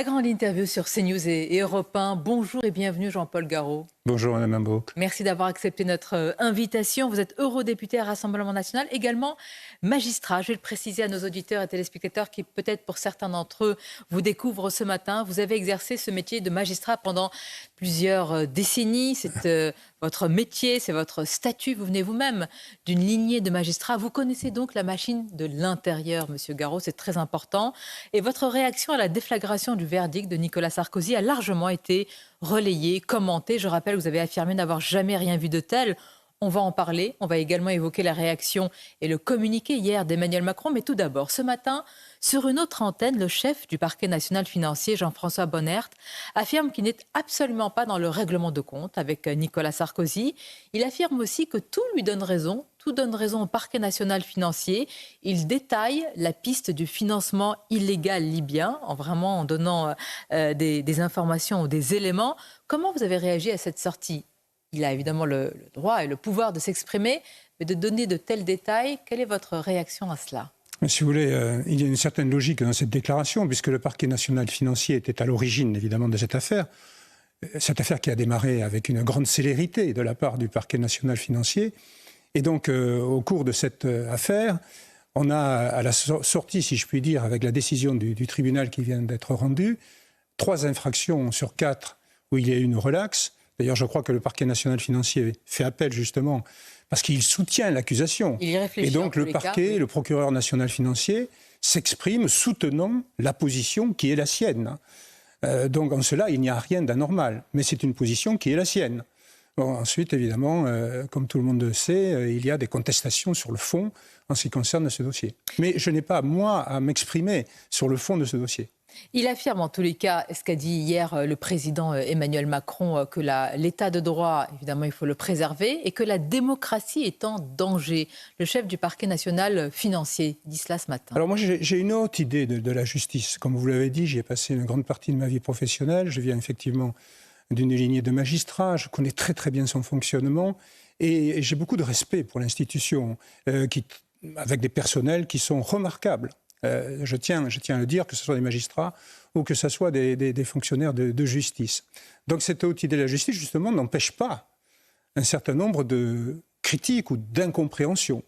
La grande interview sur CNews et Europe 1. Bonjour et bienvenue Jean-Paul Garot. Bonjour Madame Imbourg. Merci d'avoir accepté notre invitation. Vous êtes eurodéputé à Rassemblement National, également magistrat. Je vais le préciser à nos auditeurs et téléspectateurs qui peut-être pour certains d'entre eux vous découvrent ce matin. Vous avez exercé ce métier de magistrat pendant plusieurs décennies. C'est votre métier, c'est votre statut. Vous venez vous-même d'une lignée de magistrats. Vous connaissez donc la machine de l'intérieur, Monsieur Garot, c'est très important. Et votre réaction à la déflagration du verdict de Nicolas Sarkozy a largement été relayée, commentée. Je rappelle, vous avez affirmé n'avoir jamais rien vu de tel. On va en parler. On va également évoquer la réaction et le communiqué hier d'Emmanuel Macron. Mais tout d'abord, ce matin, sur une autre antenne, le chef du parquet national financier, Jean-François Bonnert, affirme qu'il n'est absolument pas dans le règlement de compte avec Nicolas Sarkozy. Il affirme aussi que tout lui donne raison. Tout donne raison au parquet national financier. Il détaille la piste du financement illégal libyen, en donnant des informations ou des éléments. Comment vous avez réagi à cette sortie ? Il a évidemment le droit et le pouvoir de s'exprimer, mais de donner de tels détails, quelle est votre réaction à cela ? Si vous voulez, il y a une certaine logique dans cette déclaration, puisque le parquet national financier était à l'origine, évidemment, de cette affaire. Cette affaire qui a démarré avec une grande célérité de la part du parquet national financier. Et donc, au cours de cette affaire, on a, à la sortie, si je puis dire, avec la décision du tribunal qui vient d'être rendue, 3 infractions sur 4 où il y a eu une relaxe. D'ailleurs, je crois que le parquet national financier fait appel justement parce qu'il soutient l'accusation. Il y réfléchit. Et donc le parquet, cas, oui. Le procureur national financier s'exprime soutenant la position qui est la sienne. Donc en cela, il n'y a rien d'anormal, mais c'est une position qui est la sienne. Bon, ensuite, évidemment, comme tout le monde le sait, il y a des contestations sur le fond en ce qui concerne ce dossier. Mais je n'ai pas, moi, à m'exprimer sur le fond de ce dossier. Il affirme en tous les cas, ce qu'a dit hier le président Emmanuel Macron, que l'état de droit, évidemment, il faut le préserver et que la démocratie est en danger. Le chef du parquet national financier dit cela ce matin. Alors moi, j'ai une autre idée de la justice. Comme vous l'avez dit, j'y ai passé une grande partie de ma vie professionnelle. Je viens effectivement d'une lignée de magistrats. Je connais très très bien son fonctionnement et j'ai beaucoup de respect pour l'institution, avec des personnels qui sont remarquables. Je tiens à le dire, que ce soit des magistrats ou que ce soit des fonctionnaires de justice. Donc cette haute idée de la justice, justement, n'empêche pas un certain nombre de critiques ou d'incompréhensions.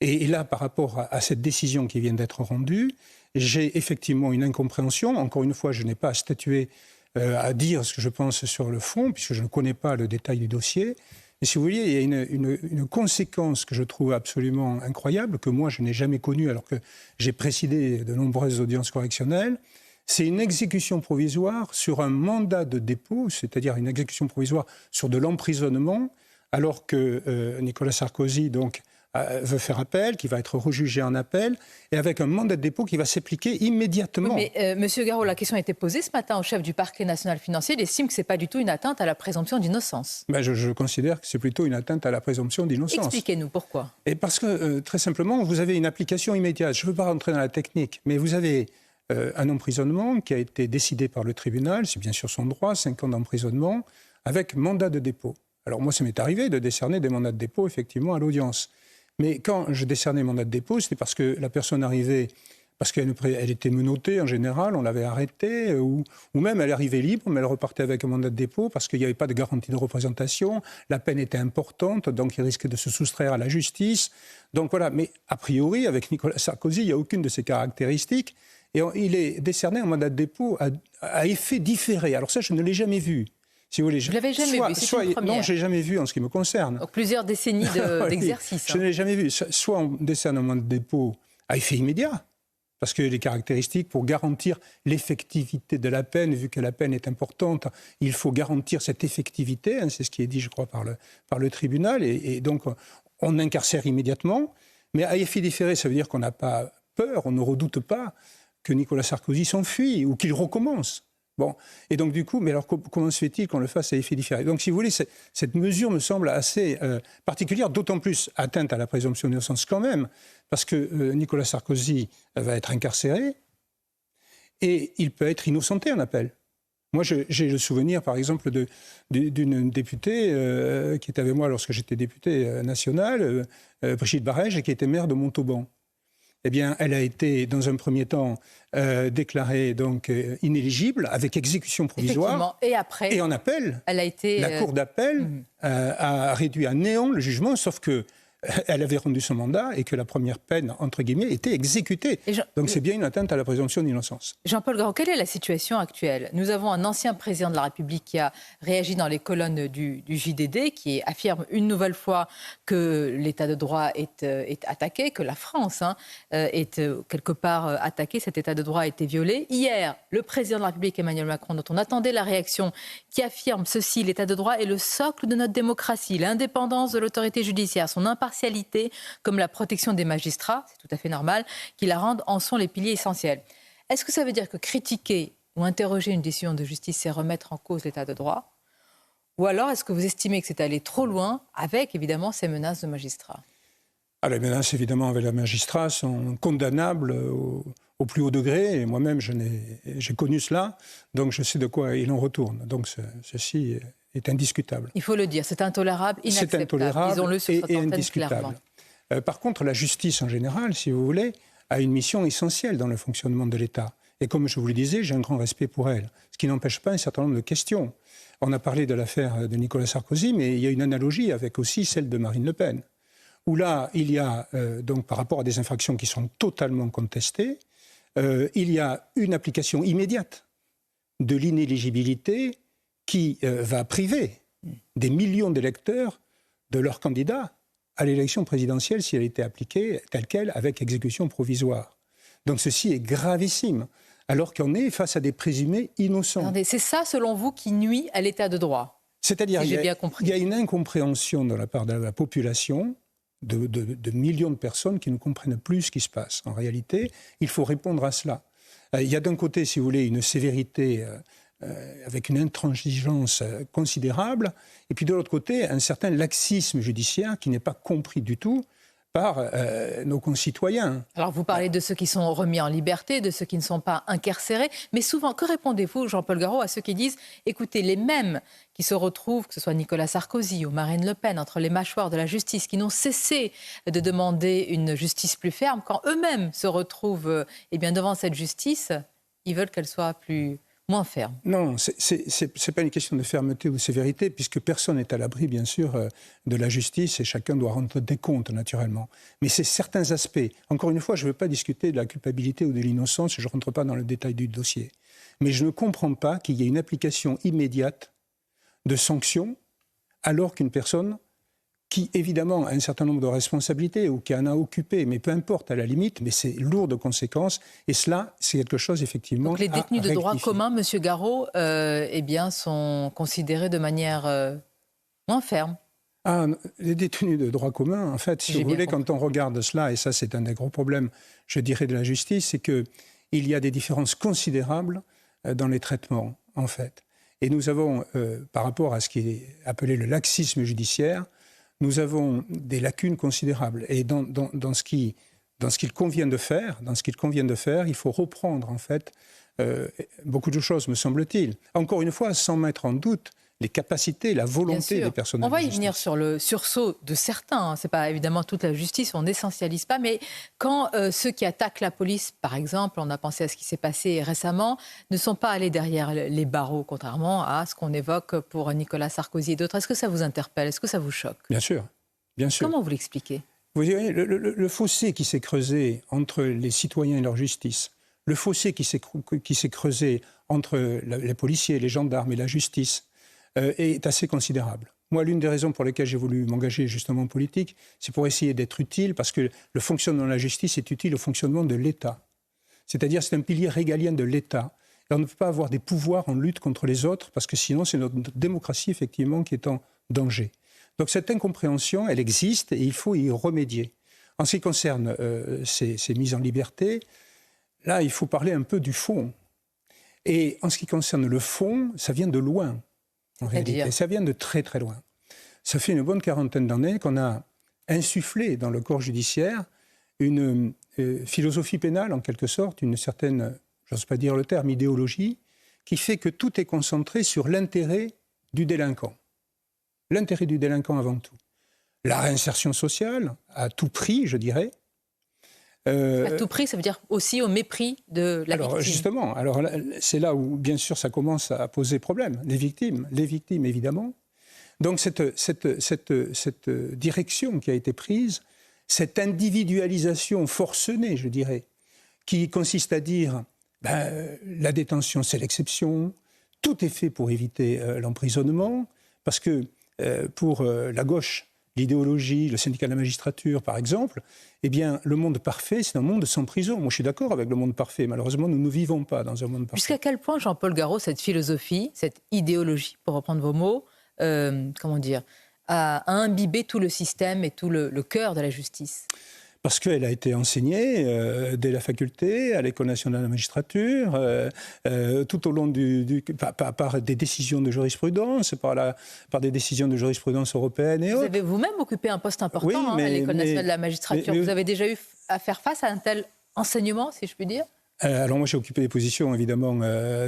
Et là, par rapport à cette décision qui vient d'être rendue, j'ai effectivement une incompréhension. Encore une fois, je n'ai pas à statuer, à dire ce que je pense sur le fond, puisque je ne connais pas le détail du dossier. Mais si vous voyez, il y a une conséquence que je trouve absolument incroyable, que moi je n'ai jamais connue alors que j'ai présidé de nombreuses audiences correctionnelles. C'est une exécution provisoire sur un mandat de dépôt, c'est-à-dire une exécution provisoire sur de l'emprisonnement, alors que Nicolas Sarkozy donc, veut faire appel, qui va être rejugé en appel, et avec un mandat de dépôt qui va s'appliquer immédiatement. Oui, mais Monsieur Garot, la question a été posée ce matin au chef du parquet national financier. Il estime que ce n'est pas du tout une atteinte à la présomption d'innocence. Ben je considère que c'est plutôt une atteinte à la présomption d'innocence. Expliquez-nous pourquoi. Et parce que, très simplement, vous avez une application immédiate. Je ne veux pas rentrer dans la technique, mais vous avez un emprisonnement qui a été décidé par le tribunal, c'est bien sûr son droit, 5 ans d'emprisonnement, avec mandat de dépôt. Alors moi, ça m'est arrivé de décerner des mandats de dépôt, effectivement, à l'audience. Mais quand je décernais mandat de dépôt, c'était parce que la personne arrivait, parce qu'elle était menottée en général, on l'avait arrêtée, ou même elle arrivait libre, mais elle repartait avec un mandat de dépôt parce qu'il n'y avait pas de garantie de représentation, la peine était importante, donc il risquait de se soustraire à la justice. Donc voilà, mais a priori, avec Nicolas Sarkozy, il n'y a aucune de ces caractéristiques, et il est décerné un mandat de dépôt à effet différé. Alors ça, je ne l'ai jamais vu. Si vous voulez, je ne l'avais jamais vu, c'est une première. Non, je ne l'ai jamais vu en ce qui me concerne. Donc plusieurs décennies d'exercice. Je ne l'ai jamais vu. Soit on décerne un mandat de dépôt à effet immédiat, parce que les caractéristiques pour garantir l'effectivité de la peine, vu que la peine est importante, il faut garantir cette effectivité, hein, c'est ce qui est dit, je crois, par le tribunal, et donc on incarcère immédiatement, mais à effet différé, ça veut dire qu'on n'a pas peur, on ne redoute pas que Nicolas Sarkozy s'enfuit ou qu'il recommence. Bon, et donc du coup, mais alors comment se fait-il qu'on le fasse à effet différé ? Donc si vous voulez, cette mesure me semble assez particulière, d'autant plus atteinte à la présomption d'innocence quand même, parce que Nicolas Sarkozy va être incarcéré et il peut être innocenté en appel. Moi, j'ai le souvenir, par exemple, d'une députée qui était avec moi lorsque j'étais député national, Brigitte Barège, qui était maire de Montauban. eh bien, elle a été, dans un premier temps, déclarée donc inéligible, avec exécution provisoire. Et après, et en appel, elle a été, la Cour d'appel a réduit à néant le jugement, sauf que elle avait rendu son mandat et que la première peine, entre guillemets, était exécutée. Donc c'est bien une atteinte à la présomption d'innocence. Jean-Paul Garot, quelle est la situation actuelle? Nous avons un ancien président de la République qui a réagi dans les colonnes du JDD, qui affirme une nouvelle fois que l'état de droit est attaqué, que la France est quelque part attaquée, cet état de droit a été violé. Hier, le président de la République, Emmanuel Macron, dont on attendait la réaction, qui affirme ceci: l'état de droit est le socle de notre démocratie, l'indépendance de l'autorité judiciaire, son impartialité comme la protection des magistrats, c'est tout à fait normal, qui la rendent en sont les piliers essentiels. Est-ce que ça veut dire que critiquer ou interroger une décision de justice, c'est remettre en cause l'état de droit? Ou alors est-ce que vous estimez que c'est aller trop loin avec évidemment ces menaces de magistrats? Les menaces évidemment avec les magistrats sont condamnables au plus haut degré, et moi-même j'ai connu cela, donc je sais de quoi il en retourne. Donc ceci est indiscutable. Il faut le dire, c'est intolérable, inacceptable. C'est intolérable. Disons-le sur cette antenne indiscutable. Clairement. Par contre, la justice en général, si vous voulez, a une mission essentielle dans le fonctionnement de l'État. Et comme je vous le disais, j'ai un grand respect pour elle, ce qui n'empêche pas un certain nombre de questions. On a parlé de l'affaire de Nicolas Sarkozy, mais il y a une analogie avec aussi celle de Marine Le Pen, où là, il y a, donc par rapport à des infractions qui sont totalement contestées, il y a une application immédiate de l'inéligibilité qui va priver des millions d'électeurs de leur candidat à l'élection présidentielle si elle était appliquée telle qu'elle, avec exécution provisoire. Donc ceci est gravissime, alors qu'on est face à des présumés innocents. Attendez, c'est ça, selon vous, qui nuit à l'état de droit? C'est-à-dire si il y a une incompréhension de la part de la population, de millions de personnes qui ne comprennent plus ce qui se passe. En réalité, il faut répondre à cela. Il y a d'un côté, si vous voulez, une sévérité avec une intransigeance considérable, et puis de l'autre côté, un certain laxisme judiciaire qui n'est pas compris du tout par nos concitoyens. Alors vous parlez de ceux qui sont remis en liberté, de ceux qui ne sont pas incarcérés, mais souvent, que répondez-vous, Jean-Paul Garot, à ceux qui disent, écoutez, les mêmes qui se retrouvent, que ce soit Nicolas Sarkozy ou Marine Le Pen, entre les mâchoires de la justice, qui n'ont cessé de demander une justice plus ferme, quand eux-mêmes se retrouvent devant cette justice, ils veulent qu'elle soit moins ferme. Non, c'est pas une question de fermeté ou de sévérité, puisque personne n'est à l'abri, bien sûr, de la justice, et chacun doit rendre des comptes, naturellement. Mais c'est certains aspects. Encore une fois, je ne veux pas discuter de la culpabilité ou de l'innocence, je ne rentre pas dans le détail du dossier. Mais je ne comprends pas qu'il y ait une application immédiate de sanctions, alors qu'une personne qui, évidemment, a un certain nombre de responsabilités ou qui en a occupé, mais peu importe, à la limite, mais c'est lourd de conséquences. Et cela, c'est quelque chose, effectivement, donc les détenus de droit commun, M. Garot, sont considérés de manière moins ferme. Les détenus de droit commun, en fait, si vous voulez, quand on regarde cela, et ça, c'est un des gros problèmes, je dirais, de la justice, c'est qu'il y a des différences considérables dans les traitements, en fait. Et nous avons, par rapport à ce qui est appelé le laxisme judiciaire, nous avons des lacunes considérables. Et dans ce qu'il convient de faire, il faut reprendre, en fait, beaucoup de choses, me semble-t-il. Encore une fois, sans mettre en doute les capacités, la volonté des personnels. On va y venir sur le sursaut de certains. Ce n'est pas évidemment toute la justice, on n'essentialise pas. Mais quand ceux qui attaquent la police, par exemple, on a pensé à ce qui s'est passé récemment, ne sont pas allés derrière les barreaux, contrairement à ce qu'on évoque pour Nicolas Sarkozy et d'autres, est-ce que ça vous interpelle? Est-ce que ça vous choque? Bien sûr, bien sûr. Comment vous l'expliquez? Vous voyez, le fossé qui s'est creusé entre les citoyens et leur justice, le fossé qui s'est creusé entre les policiers, les gendarmes et la justice, est assez considérable. Moi, l'une des raisons pour lesquelles j'ai voulu m'engager justement en politique, c'est pour essayer d'être utile, parce que le fonctionnement de la justice est utile au fonctionnement de l'État. C'est-à-dire, c'est un pilier régalien de l'État. Et on ne peut pas avoir des pouvoirs en lutte contre les autres, parce que sinon, c'est notre démocratie, effectivement, qui est en danger. Donc cette incompréhension, elle existe, et il faut y remédier. En ce qui concerne ces mises en liberté, là, il faut parler un peu du fond. Et en ce qui concerne le fond, ça vient de loin. En réalité, ça vient de très très loin. Ça fait une bonne quarantaine d'années qu'on a insufflé dans le corps judiciaire une philosophie pénale, en quelque sorte, une certaine, j'ose pas dire le terme, idéologie, qui fait que tout est concentré sur l'intérêt du délinquant. L'intérêt du délinquant avant tout. La réinsertion sociale, à tout prix, je dirais. À tout prix, ça veut dire aussi au mépris de la victime. Justement, c'est là où, bien sûr, ça commence à poser problème. Les victimes, évidemment. Donc cette direction qui a été prise, cette individualisation forcenée, je dirais, qui consiste à dire la détention, c'est l'exception, tout est fait pour éviter l'emprisonnement, parce que pour la gauche, l'idéologie, le syndicat de la magistrature, par exemple, eh bien, le monde parfait, c'est un monde sans prison. Moi, je suis d'accord avec le monde parfait. Malheureusement, nous ne vivons pas dans un monde parfait. Jusqu'à quel point, Jean-Paul Garot, cette philosophie, cette idéologie, pour reprendre vos mots, a imbibé tout le système et tout le cœur de la justice? Parce qu'elle a été enseignée dès la faculté, à l'École nationale de la magistrature, tout au long par des décisions de jurisprudence, par des décisions de jurisprudence européenne et autres. Vous avez vous-même occupé un poste important à l'École nationale de la magistrature. Vous avez déjà eu à faire face à un tel enseignement, si je puis dire? Alors moi, j'ai occupé des positions, évidemment,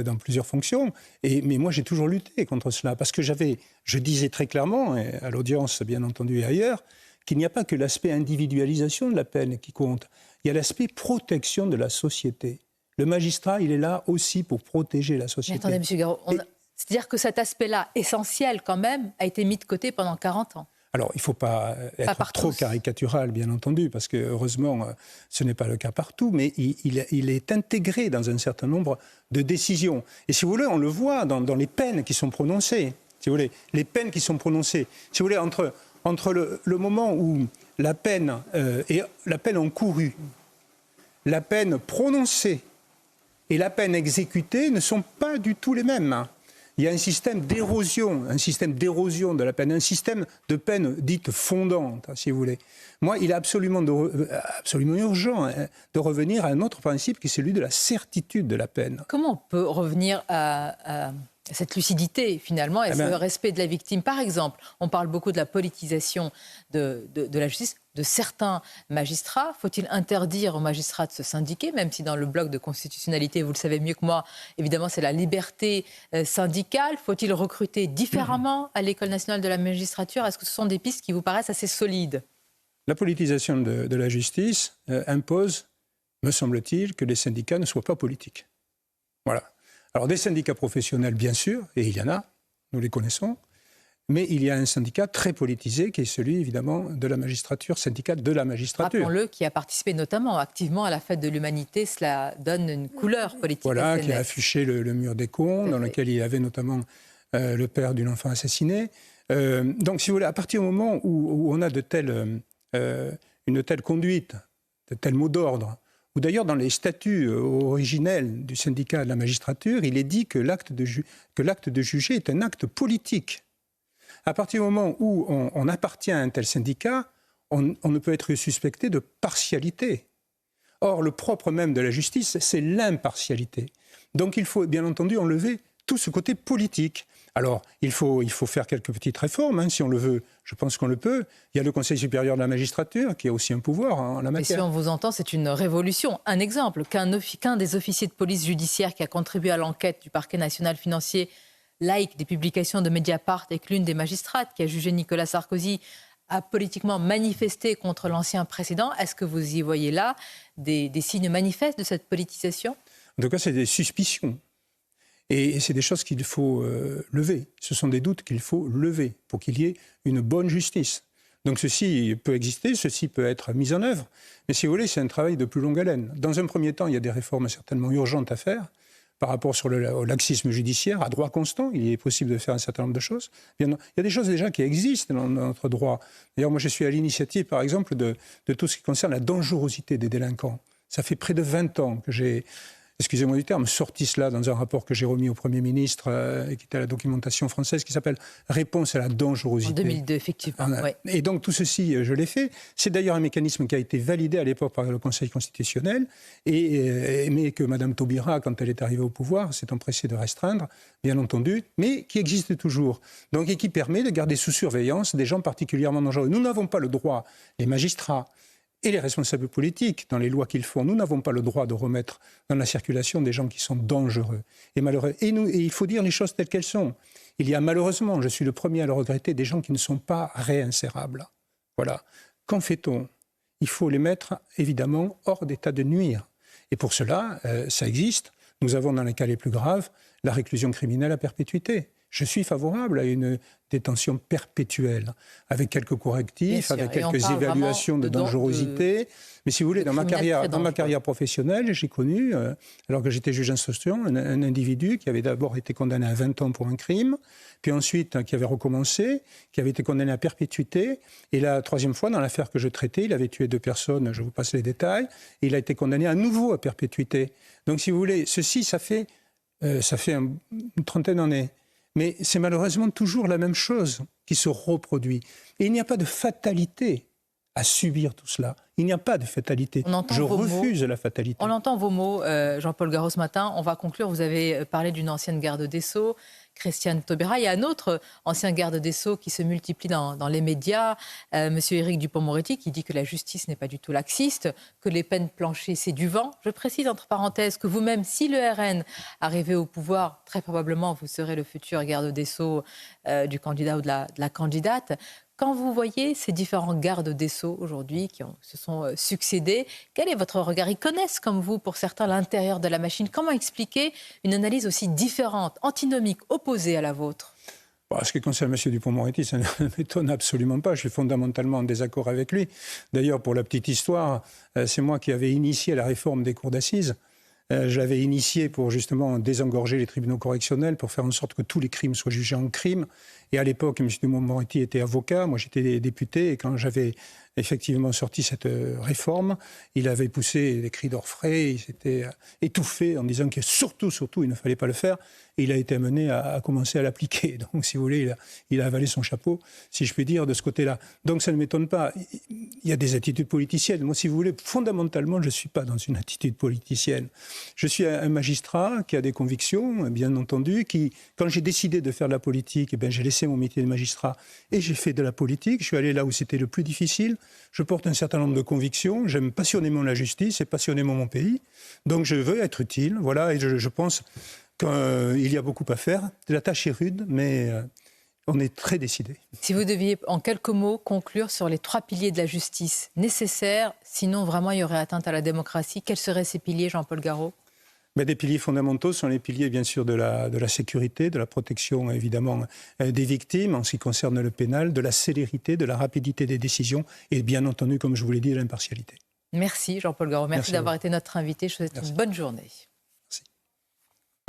dans plusieurs fonctions. Mais moi, j'ai toujours lutté contre cela. Parce que je disais très clairement, et à l'audience, bien entendu, et ailleurs, qu'il n'y a pas que l'aspect individualisation de la peine qui compte. Il y a l'aspect protection de la société. Le magistrat, il est là aussi pour protéger la société. Mais attendez, M. Garot, c'est-à-dire que cet aspect-là, essentiel quand même, a été mis de côté pendant 40 ans. Alors, il ne faut pas être trop caricatural, bien entendu, parce que, heureusement, ce n'est pas le cas partout, mais il est intégré dans un certain nombre de décisions. Et si vous voulez, on le voit dans les peines qui sont prononcées. Si vous voulez, les peines qui sont prononcées. Si vous voulez, entre le moment où la peine encourue, la peine prononcée et la peine exécutée ne sont pas du tout les mêmes. Il y a un système d'érosion de la peine, un système de peine dite fondante, si vous voulez. Moi, il est absolument urgent de revenir à un autre principe qui est celui de la certitude de la peine. Comment on peut revenir à cette lucidité, finalement, et ce respect de la victime? Par exemple, on parle beaucoup de la politisation de la justice, de certains magistrats. Faut-il interdire aux magistrats de se syndiquer, même si dans le bloc de constitutionnalité, vous le savez mieux que moi, évidemment, c'est la liberté syndicale. Faut-il recruter différemment à l'École nationale de la magistrature? Est-ce que ce sont des pistes qui vous paraissent assez solides? La politisation de la justice impose, me semble-t-il, que les syndicats ne soient pas politiques. Voilà. Alors des syndicats professionnels, bien sûr, et il y en a, nous les connaissons, mais il y a un syndicat très politisé qui est celui, évidemment, de la magistrature, syndicat de la magistrature. Rappelons-le, qui a participé notamment activement à la fête de l'Humanité, cela donne une couleur politique. Voilà, qui a affiché le mur des cons, dans lequel il y avait notamment le père d'une enfant assassinée. Donc, si vous voulez, à partir du moment où on a une telle conduite, de tels mots d'ordre, ou d'ailleurs dans les statuts originels du syndicat de la magistrature, il est dit que l'acte de juger est un acte politique. À partir du moment où on appartient à un tel syndicat, on ne peut être suspecté de partialité. Or, le propre même de la justice, c'est l'impartialité. Donc il faut bien entendu enlever tout ce côté politique. Alors, il faut faire quelques petites réformes, si on le veut. Je pense qu'on le peut. Il y a le Conseil supérieur de la magistrature qui a aussi un pouvoir en la matière. Et si on vous entend, c'est une révolution. Un exemple, qu'un des officiers de police judiciaire qui a contribué à l'enquête du parquet national financier laïque des publications de Mediapart avec l'une des magistrates qui a jugé Nicolas Sarkozy a politiquement manifesté contre l'ancien président. Est-ce que vous y voyez là des signes manifestes de cette politisation? En tout cas, c'est des suspicions. Et c'est des choses qu'il faut lever. Ce sont des doutes qu'il faut lever pour qu'il y ait une bonne justice. Donc ceci peut exister, ceci peut être mis en œuvre. Mais si vous voulez, c'est un travail de plus longue haleine. Dans un premier temps, il y a des réformes certainement urgentes à faire par rapport au laxisme judiciaire. À droit constant, il est possible de faire un certain nombre de choses. Il y a des choses déjà qui existent dans notre droit. D'ailleurs, moi, je suis à l'initiative, par exemple, de tout ce qui concerne la dangerosité des délinquants. Ça fait près de 20 ans que j'ai... excusez-moi du terme, sorti cela dans un rapport que j'ai remis au Premier ministre et qui était à la documentation française, qui s'appelle « Réponse à la dangerosité ». En 2002, effectivement. Ouais. Et donc tout ceci, je l'ai fait. C'est d'ailleurs un mécanisme qui a été validé à l'époque par le Conseil constitutionnel, mais que Mme Taubira, quand elle est arrivée au pouvoir, s'est empressée de restreindre, bien entendu, mais qui existe toujours. Donc, et qui permet de garder sous surveillance des gens particulièrement dangereux. Nous n'avons pas le droit, les magistrats, et les responsables politiques, dans les lois qu'ils font, nous n'avons pas le droit de remettre dans la circulation des gens qui sont dangereux et malheureux. Et il faut dire les choses telles qu'elles sont. Il y a malheureusement, je suis le premier à le regretter, des gens qui ne sont pas réinsérables. Voilà. Qu'en fait-on ? il faut les mettre évidemment hors d'état de nuire. Et pour cela, ça existe. Nous avons dans les cas les plus graves la réclusion criminelle à perpétuité. Je suis favorable à une détention perpétuelle, avec quelques correctifs, avec quelques évaluations de dangerosité. Mais si vous voulez, dans ma carrière professionnelle, j'ai connu, alors que j'étais juge d'instruction, un individu qui avait d'abord été condamné à 20 ans pour un crime, puis ensuite qui avait recommencé, qui avait été condamné à perpétuité. Et la troisième fois, dans l'affaire que je traitais, il avait tué 2 personnes, je vous passe les détails, et il a été condamné à nouveau à perpétuité. Donc si vous voulez, ceci, ça fait une trentaine d'années. Mais c'est malheureusement toujours la même chose qui se reproduit. Et il n'y a pas de fatalité à subir tout cela. Il n'y a pas de fatalité. Je refuse la fatalité. On entend vos mots, Jean-Paul Garot, ce matin. On va conclure. Vous avez parlé d'une ancienne garde des Sceaux, Christiane Taubira. Il y a un autre ancien garde des Sceaux qui se multiplie dans les médias, Monsieur Éric Dupond-Moretti, qui dit que la justice n'est pas du tout laxiste, que les peines planchées, c'est du vent. Je précise entre parenthèses que vous-même, si le RN arrivait au pouvoir, très probablement vous serez le futur garde des Sceaux du candidat ou de la candidate. Quand vous voyez ces différents gardes des Sceaux aujourd'hui qui se sont succédés, quel est votre regard? Ils connaissent, comme vous, pour certains, l'intérieur de la machine. Comment expliquer une analyse aussi différente, antinomique, opposée à la vôtre? Ce qui concerne M. Dupond-Moretti, ça ne m'étonne absolument pas. Je suis fondamentalement en désaccord avec lui. D'ailleurs, pour la petite histoire, c'est moi qui avais initié la réforme des cours d'assises. Je l'avais initié pour justement désengorger les tribunaux correctionnels, pour faire en sorte que tous les crimes soient jugés en crime. Et à l'époque, M. Dupond-Moretti était avocat, moi j'étais député, et quand j'avais effectivement sorti cette réforme, il avait poussé des cris d'orfraie, il s'était étouffé en disant que surtout, il ne fallait pas le faire, et il a été amené à commencer à l'appliquer. Donc, si vous voulez, il a avalé son chapeau, si je puis dire, de ce côté-là. Donc, ça ne m'étonne pas. Il y a des attitudes politiciennes. Moi, si vous voulez, fondamentalement, je ne suis pas dans une attitude politicienne. Je suis un magistrat qui a des convictions, bien entendu, qui, quand j'ai décidé de faire de la politique, j'ai laissé mon métier de magistrat et j'ai fait de la politique. Je suis allé là où c'était le plus difficile. Je porte un certain nombre de convictions. J'aime passionnément la justice et passionnément mon pays. Donc, je veux être utile. Voilà, et je pense qu'il y a beaucoup à faire. La tâche est rude, mais on est très décidé. Si vous deviez, en quelques mots, conclure sur les 3 piliers de la justice nécessaires, sinon vraiment il y aurait atteinte à la démocratie, quels seraient ces piliers, Jean-Paul Garot? Des piliers fondamentaux sont les piliers, bien sûr, de la sécurité, de la protection, évidemment, des victimes, en ce qui concerne le pénal, de la célérité, de la rapidité des décisions et, bien entendu, comme je vous l'ai dit, de l'impartialité. Merci, Jean-Paul Garot. Merci d'avoir été notre invité. Je vous souhaite une bonne journée.